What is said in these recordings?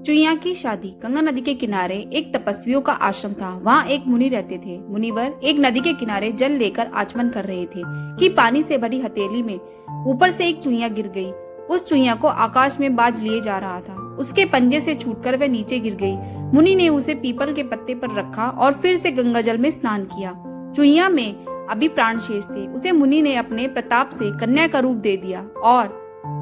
चुईया की शादी। गंगा नदी के किनारे एक तपस्वियों का आश्रम था। वहाँ एक मुनि रहते थे। मुनिवर एक नदी के किनारे जल लेकर आचमन कर रहे थे कि पानी से भरी हथेली में ऊपर से एक चुईया गिर गई। उस चुईया को आकाश में बाज लिए जा रहा था। उसके पंजे से छूटकर वह नीचे गिर गई। मुनि ने उसे पीपल के पत्ते पर रखा और फिर से गंगा जल में स्नान किया। चुईया में अभी प्राण शेष थे। उसे मुनि ने अपने प्रताप से कन्या का रूप दे दिया और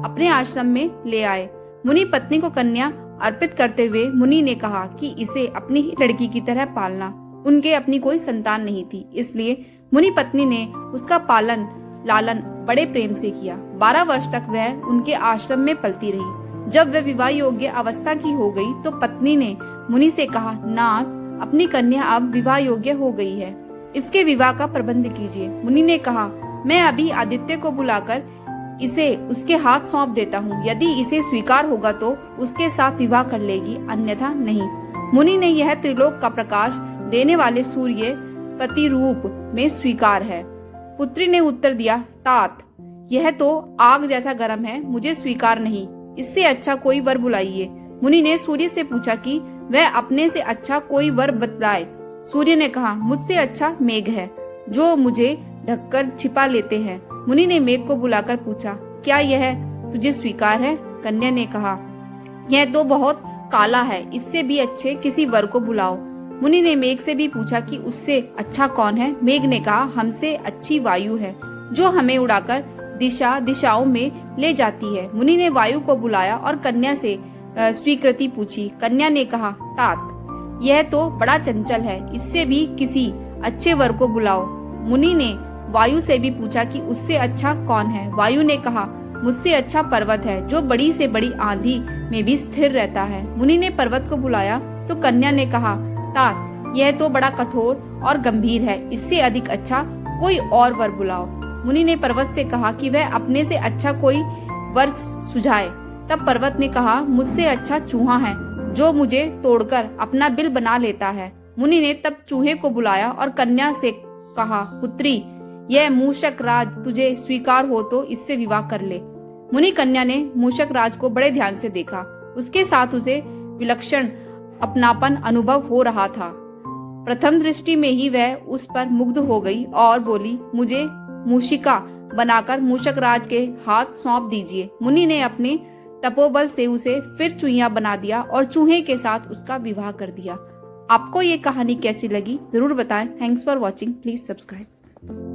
अपने आश्रम में ले आए। मुनि पत्नी को कन्या अर्पित करते हुए मुनि ने कहा कि इसे अपनी ही लड़की की तरह पालना। उनके अपनी कोई संतान नहीं थी, इसलिए मुनि पत्नी ने उसका पालन लालन बड़े प्रेम से किया। 12 वर्ष तक वह उनके आश्रम में पलती रही। जब वह विवाह योग्य अवस्था की हो गई तो पत्नी ने मुनि से कहा, नाथ, अपनी कन्या अब विवाह योग्य हो गई है, इसके विवाह का प्रबंध कीजिए। मुनि ने कहा, मैं अभी आदित्य को बुलाकर इसे उसके हाथ सौंप देता हूँ। यदि इसे स्वीकार होगा तो उसके साथ विवाह कर लेगी, अन्यथा नहीं। मुनि ने यह त्रिलोक का प्रकाश देने वाले सूर्य पति रूप में स्वीकार है। पुत्री ने उत्तर दिया, तात, यह तो आग जैसा गर्म है, मुझे स्वीकार नहीं। इससे अच्छा कोई वर बुलाइए। मुनि ने सूर्य से पूछा कि वह अपने से अच्छा कोई वर बतलाए। सूर्य ने कहा, मुझसे अच्छा मेघ है, जो मुझे ढककर छिपा लेते हैं। मुनि ने मेघ को बुलाकर पूछा, क्या यह तुझे स्वीकार है? कन्या ने कहा, यह तो बहुत काला है, इससे भी अच्छे किसी वर को बुलाओ। मुनि ने मेघ से भी पूछा कि उससे अच्छा कौन है? मेघ ने कहा, हमसे अच्छी वायु है, जो हमें उड़ाकर दिशाओं में ले जाती है। मुनि ने वायु को बुलाया और कन्या से स्वीकृति पूछी। कन्या ने कहा, तात, यह तो बड़ा चंचल है, इससे भी किसी अच्छे वर को बुलाओ। मुनि ने वायु से भी पूछा कि उससे अच्छा कौन है? वायु ने कहा, मुझसे अच्छा पर्वत है, जो बड़ी से बड़ी आंधी में भी स्थिर रहता है। मुनि ने पर्वत को बुलाया तो कन्या ने कहा, तात, यह तो बड़ा कठोर और गंभीर है, इससे अधिक अच्छा कोई और वर बुलाओ। मुनि ने पर्वत से कहा कि वह अपने से अच्छा कोई वर सुझाए। तब पर्वत ने कहा, मुझसे अच्छा चूहा है, जो मुझे तोड़कर अपना बिल बना लेता है। मुनि ने तब चूहे को बुलाया और कन्या से कहा, पुत्री, यह मूषक राज तुझे स्वीकार हो तो इससे विवाह कर ले। मुनि कन्या ने मूषक राज को बड़े ध्यान से देखा। उसके साथ उसे विलक्षण अपनापन अनुभव हो रहा था। प्रथम दृष्टि में ही वह उस पर मुग्ध हो गई और बोली, मुझे मूषिका बनाकर मूषक राज के हाथ सौंप दीजिए। मुनि ने अपने तपोबल से उसे फिर चूहिया बना दिया और चूहे के साथ उसका विवाह कर दिया। आपको ये कहानी कैसी लगी जरूर बताएं। Thanks for watching. Please subscribe.